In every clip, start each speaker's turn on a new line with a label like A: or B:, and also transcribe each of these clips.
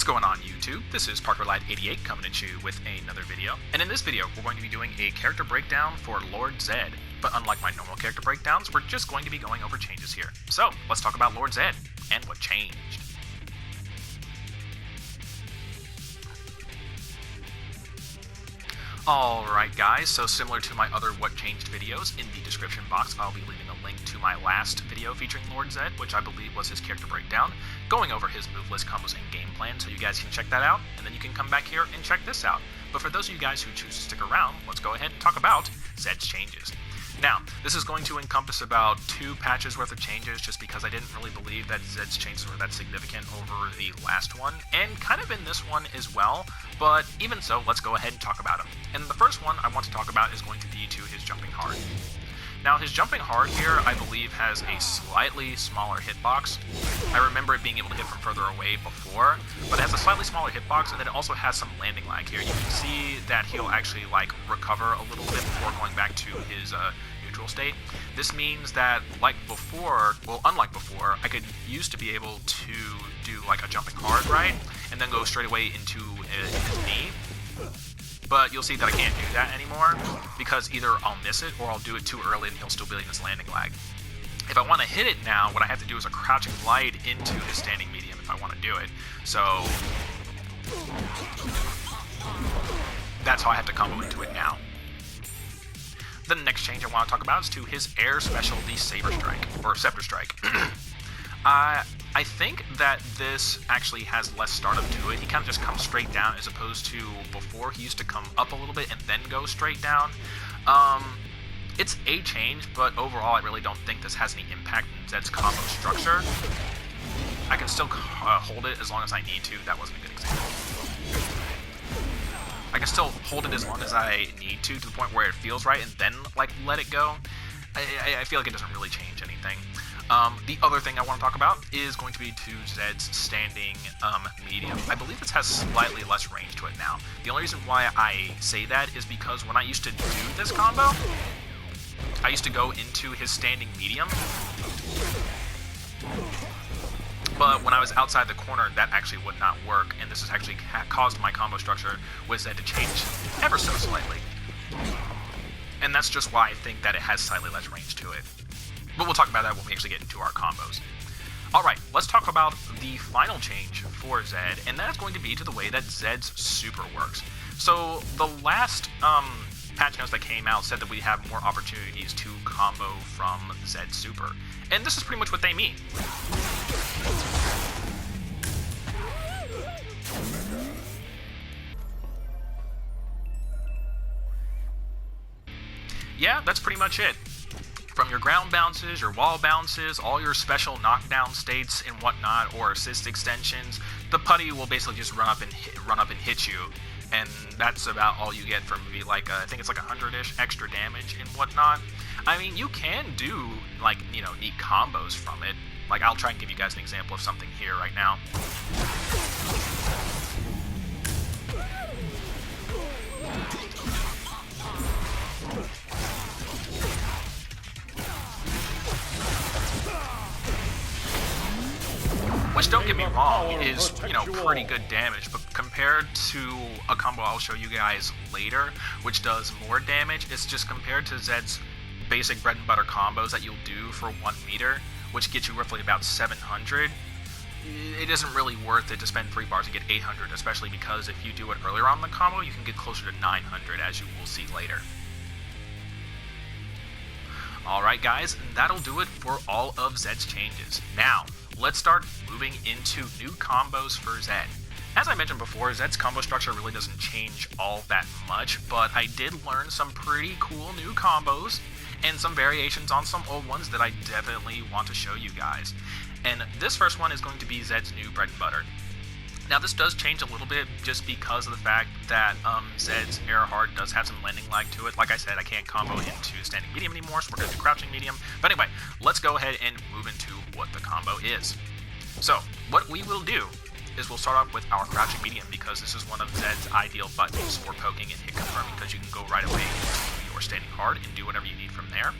A: What's going on YouTube? This is ParkerLight88 coming at you with another video. And in this video, we're going to be doing a character breakdown for Lord Zedd. But unlike my normal character breakdowns, we're just going to be going over changes here. So, let's talk about Lord Zedd and what changed. Alright guys, so similar to my other What Changed videos, in the description box I'll be leaving a link to my last video featuring Lord Zedd, which I believe was his character breakdown, going over his move list, combos, and game plan, so you guys can check that out, and then you can come back here and check this out. But for those of you guys who choose to stick around, let's go ahead and talk about Zedd's changes. Now, this is going to encompass about 2 patches worth of changes, just because I didn't really believe that Zedd's changes were that significant over the last one, and kind of in this one as well, but even so, let's go ahead and talk about him. And the first one I want to talk about is going to be to his jumping hard. Now, his jumping hard here, I believe, has a slightly smaller hitbox. I remember it being able to hit from further away before, but it has a slightly smaller hitbox, and then it also has some landing lag here. You can see that he'll actually, recover a little bit before going back to his, neutral state. This means that, like before, well, unlike before, I could used to be able to do, a jumping hard, right? And then go straight away into his knee. But you'll see that I can't do that anymore, because either I'll miss it or I'll do it too early and he'll still be in his landing lag. If I want to hit it now, what I have to do is a crouching glide into his standing medium if I want to do it. So that's how I have to combo into it now. The next change I want to talk about is to his air special, the Saber Strike, or Scepter Strike. I think that this actually has less startup to it. He kind of just comes straight down, as opposed to before he used to come up a little bit and then go straight down. It's a change, but overall I really don't think this has any impact in Zedd's combo structure. I can still hold it as long as I need to. That wasn't a good example. I can still hold it as long as I need to the point where it feels right, and then, let it go. I feel like it doesn't really change anything. The other thing I want to talk about is going to be to Zedd's standing medium. I believe this has slightly less range to it now. The only reason why I say that is because when I used to do this combo, I used to go into his standing medium, but when I was outside the corner, that actually would not work, and this has actually caused my combo structure with Zedd to change ever so slightly. And that's just why I think that it has slightly less range to it. But we'll talk about that when we actually get into our combos. Alright, let's talk about the final change for Zedd, and that's going to be to the way that Zedd's super works. So, the last patch notes that came out said that we have more opportunities to combo from Zedd's super. And this is pretty much what they mean. Yeah, that's pretty much it. From your ground bounces, your wall bounces, all your special knockdown states and whatnot, or assist extensions, the putty will basically just run up and hit you, and that's about all you get from maybe I think it's 100-ish extra damage and whatnot. I mean, you can do neat combos from it. I'll try and give you guys an example of something here right now. Which, don't get me wrong, is, pretty good damage, but compared to a combo I'll show you guys later, which does more damage, it's just compared to Zedd's basic bread and butter combos that you'll do for 1 meter, which gets you roughly about 700, it isn't really worth it to spend 3 bars and get 800, especially because if you do it earlier on in the combo, you can get closer to 900, as you will see later. Alright guys, that'll do it for all of Zedd's changes. Now, let's start moving into new combos for Zedd. As I mentioned before, Zedd's combo structure really doesn't change all that much, but I did learn some pretty cool new combos, and some variations on some old ones that I definitely want to show you guys. And this first one is going to be Zedd's new bread and butter. Now, this does change a little bit just because of the fact that Zedd's air hard does have some landing lag to it. Like I said, I can't combo into standing medium anymore, so we're going to do crouching medium. But anyway, let's go ahead and move into what the combo is. So, what we will do is we'll start off with our crouching medium, because this is one of Zedd's ideal buttons for poking and hit confirming, because you can go right away into your standing hard and do whatever you need from there.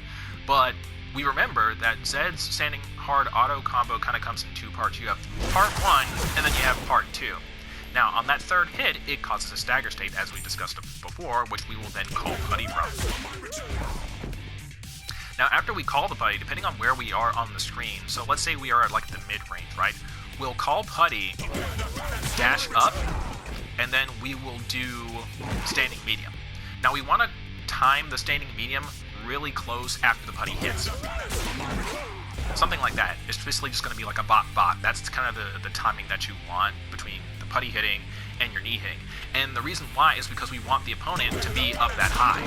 A: But we remember that Zedd's standing hard auto combo kind of comes in 2 parts. You have part 1, and then you have part 2. Now, on that third hit, it causes a stagger state, as we discussed before, which we will then call putty from. Now, after we call the putty, depending on where we are on the screen, so let's say we are at like the mid-range, right? We'll call putty, dash up, and then we will do standing medium. Now, we want to time the standing medium really close after the putty hits. Something like that. It's basically just going to be like a bot. That's kind of the timing that you want between the putty hitting and your knee hitting. And the reason why is because we want the opponent to be up that high.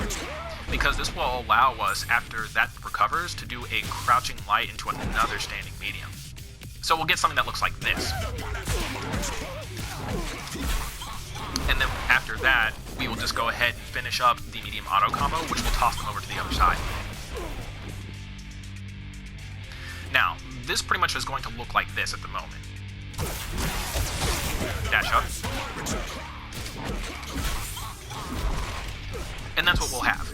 A: Because this will allow us, after that recovers, to do a crouching light into another standing medium. So we'll get something that looks like this. And then after that, we will just go ahead and finish up the medium auto combo, which will toss them over to the other side. Now, this pretty much is going to look like this at the moment. Dash up. And that's what we'll have.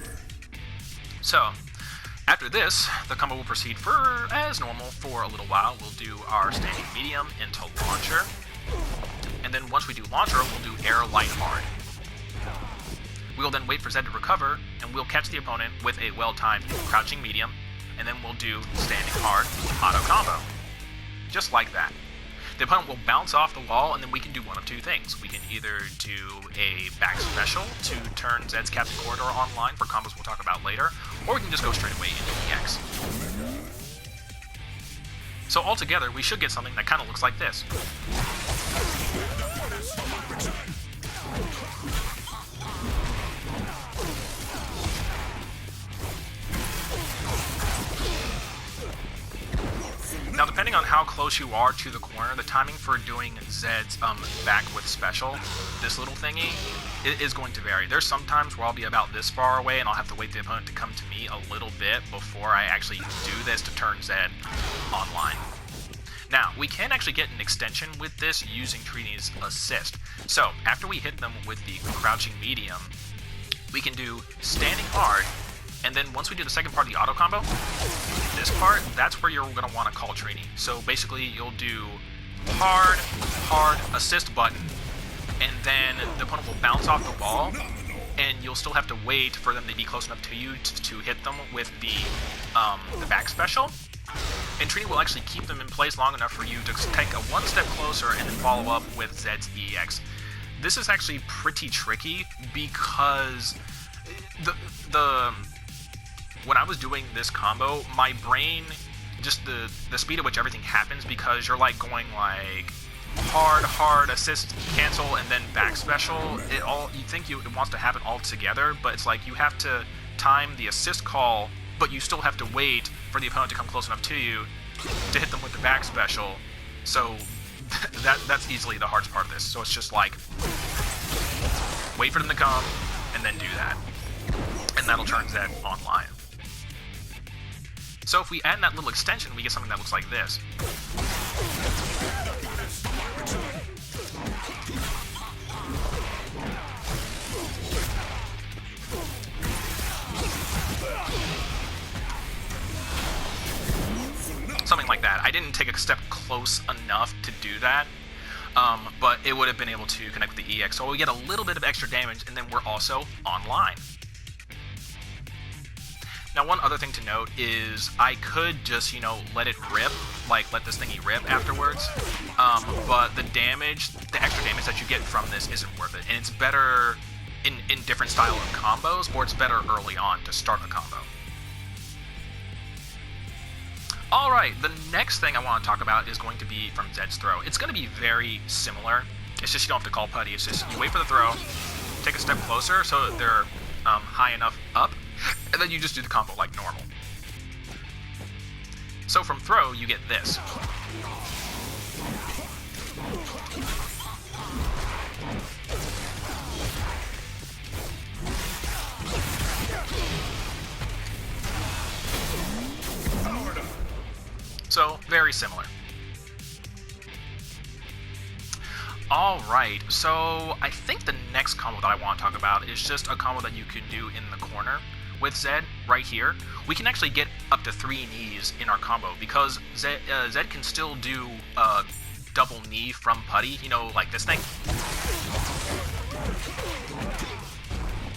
A: So, after this, the combo will proceed for as normal for a little while. We'll do our standing medium into launcher. And then once we do launcher, we'll do air light hard. We will then wait for Zedd to recover, and we'll catch the opponent with a well-timed crouching medium, and then we'll do standing hard auto combo. Just like that. The opponent will bounce off the wall, and then we can do one of two things. We can either do a back special to turn Zedd's Captain Corridor online for combos we'll talk about later, or we can just go straight away into EX. So altogether, we should get something that kind of looks like this. Now, depending on how close you are to the corner, the timing for doing Zedd's back with special, this little thingy, it is going to vary. There's some times where I'll be about this far away, and I'll have to wait the opponent to come to me a little bit before I actually do this to turn Zedd online. Now, we can actually get an extension with this using Trini's assist. So, after we hit them with the crouching medium, we can do standing hard, and then once we do the second part of the auto combo, this part, that's where you're going to want to call Trini. So basically, you'll do hard, assist button, and then the opponent will bounce off the wall, and you'll still have to wait for them to be close enough to you to hit them with the back special. And Trini will actually keep them in place long enough for you to take a one step closer and then follow up with Zedd's EX. This is actually pretty tricky because when I was doing this combo, my brain, just the speed at which everything happens, because you're like going like hard, assist, cancel, and then back special. You think it wants to happen all together, but it's like you have to time the assist call, but you still have to wait for the opponent to come close enough to you to hit them with the back special. So that's easily the hardest part of this. So it's just like wait for them to come and then do that, and that'll turn Zedd online. So if we add in that little extension, we get something that looks like this. Something like that. I didn't take a step close enough to do that, but it would have been able to connect with the EX. So we get a little bit of extra damage, and then we're also online. Now, one other thing to note is I could just, let it rip, like let this thingy rip afterwards, but the extra damage that you get from this isn't worth it, and it's better in different style of combos, or it's better early on to start a combo. Alright, the next thing I want to talk about is going to be from Zedd's throw. It's going to be very similar. It's just you don't have to call putty. It's just you wait for the throw, take a step closer so that they're high enough up, and then you just do the combo like normal. So from throw, you get this. So, very similar. Alright, so I think the next combo that I want to talk about is just a combo that you can do in the corner with Zedd right here. We can actually get up to 3 knees in our combo because Zedd can still do a double knee from putty, like this thing.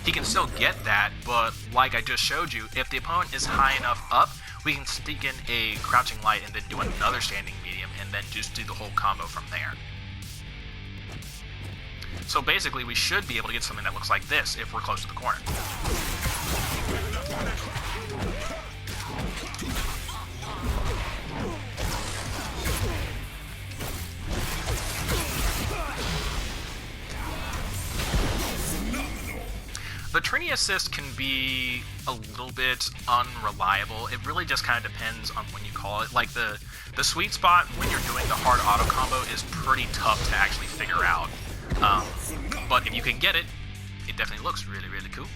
A: He can still get that, but like I just showed you, if the opponent is high enough up, we can sneak in a crouching light and then do another standing medium and then just do the whole combo from there. So basically, we should be able to get something that looks like this if we're close to the corner. The Trini assist can be a little bit unreliable. It really just kind of depends on when you call it. Like the sweet spot when you're doing the hard auto combo is pretty tough to actually figure out. But if you can get it, it definitely looks really, really cool.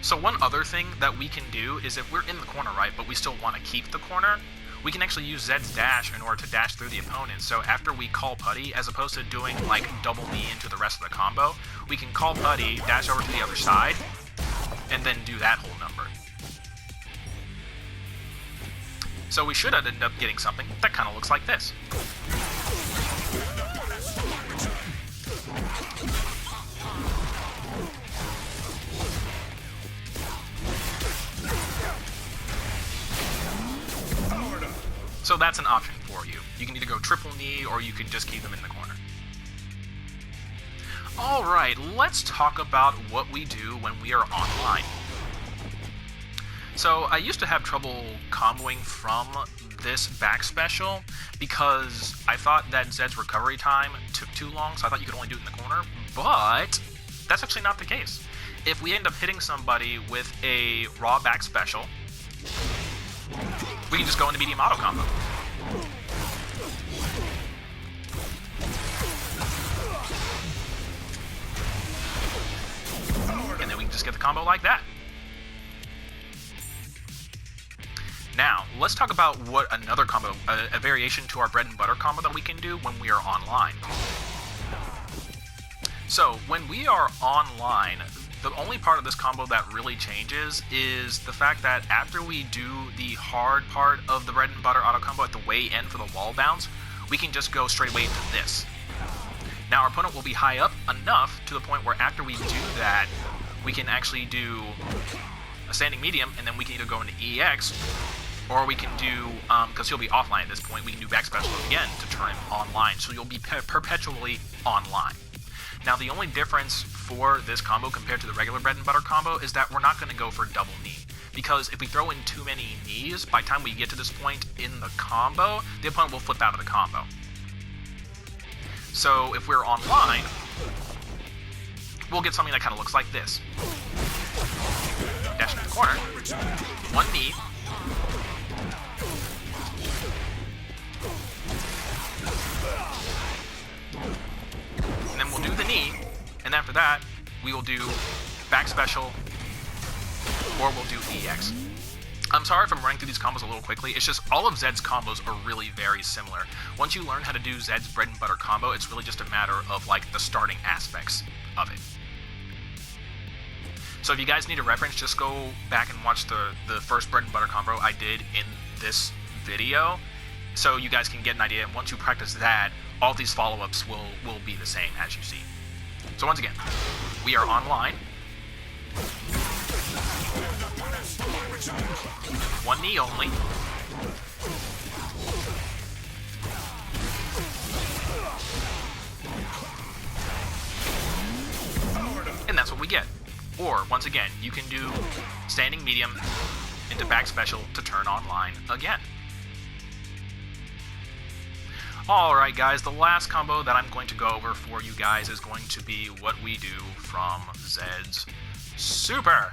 A: So one other thing that we can do is if we're in the corner, right, but we still want to keep the corner, we can actually use Zedd's dash in order to dash through the opponent. So after we call putty, as opposed to doing like double knee into the rest of the combo, we can call putty, dash over to the other side, and then do that whole number. So we should end up getting something that kind of looks like this. So that's an option for you. You can either go triple knee or you can just keep them in the corner. Alright, let's talk about what we do when we are online. So I used to have trouble comboing from this back special because I thought that Zedd's recovery time took too long, so I thought you could only do it in the corner, but that's actually not the case. If we end up hitting somebody with a raw back special, we can just go into medium auto combo. And then we can just get the combo like that. Now, let's talk about what another combo, a variation to our bread and butter combo that we can do when we are online. So, when we are online, the only part of this combo that really changes is the fact that after we do the hard part of the bread and butter auto combo at the way end for the wall bounce, we can just go straight away into this. Now our opponent will be high up enough to the point where after we do that, we can actually do a standing medium, and then we can either go into EX, or we can do, because he'll be offline at this point, we can do back special again to turn him online, so you'll be perpetually online. Now the only difference for this combo compared to the regular bread and butter combo is that we're not going to go for double knee. Because if we throw in too many knees, by the time we get to this point in the combo, the opponent will flip out of the combo. So if we're online, we'll get something that kind of looks like this. Dash in the corner, one knee, and then we'll do the knee, and after that, we will do back special, or we'll do EX. I'm sorry if I'm running through these combos a little quickly, it's just all of Zedd's combos are really very similar. Once you learn how to do Zedd's bread and butter combo, it's really just a matter of like the starting aspects of it. So if you guys need a reference, just go back and watch the first bread and butter combo I did in this video, so you guys can get an idea, and once you practice that, all these follow-ups will be the same as you see. So once again, we are online. One knee only. And that's what we get. Or, once again, you can do standing medium into back special to turn online again. Alright guys, the last combo that I'm going to go over for you guys is going to be what we do from Zedd's Super.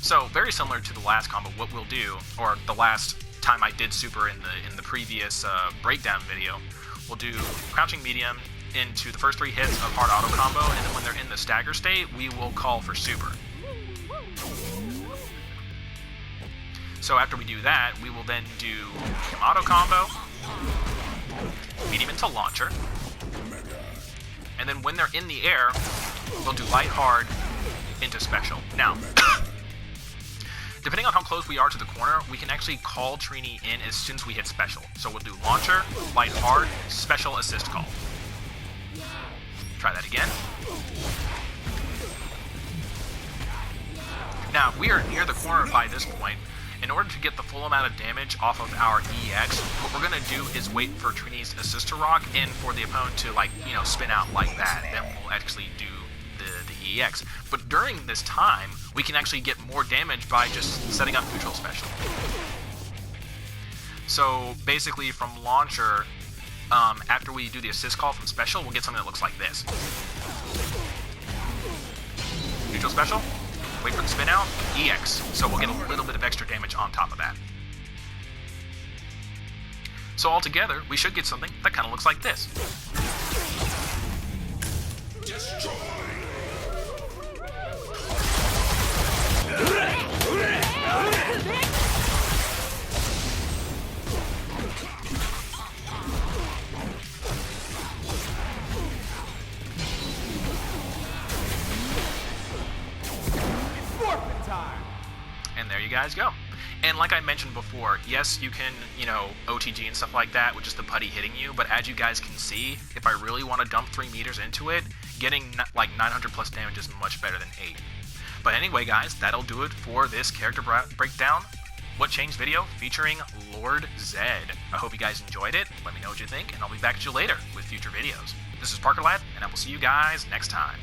A: So, very similar to the last combo, what we'll do, or the last time I did Super in the previous breakdown video, we'll do crouching medium into the first 3 hits of hard auto combo, and then when they're in the stagger state, we will call for Super. So after we do that, we will then do auto combo, medium into launcher, and then when they're in the air, we'll do light hard into special. Now, Depending on how close we are to the corner, we can actually call Trini in as soon as we hit special. So we'll do launcher, light hard, special assist call. Try that again. Now, if we are near the corner by this point, in order to get the full amount of damage off of our EX, what we're going to do is wait for Trini's assist to rock and for the opponent to, like, you know, spin out like that. Then we'll actually do the EX. But during this time, we can actually get more damage by just setting up neutral special. So basically from launcher, after we do the assist call from special, we'll get something that looks like this. Neutral special, wait for the spin out, EX. So we'll get a little bit of extra damage on top of that. So altogether, we should get something that kind of looks like this. Destroy. And there you guys go. And like I mentioned before, yes, you can, you know, OTG and stuff like that with just the putty hitting you, but as you guys can see, if I really want to dump 3 meters into it, getting like 900 plus damage is much better than 8. But anyway, guys, that'll do it for this character breakdown, What Changed video featuring Lord Zedd. I hope you guys enjoyed it. Let me know what you think, and I'll be back at you later with future videos. This is Parker Lad, and I will see you guys next time.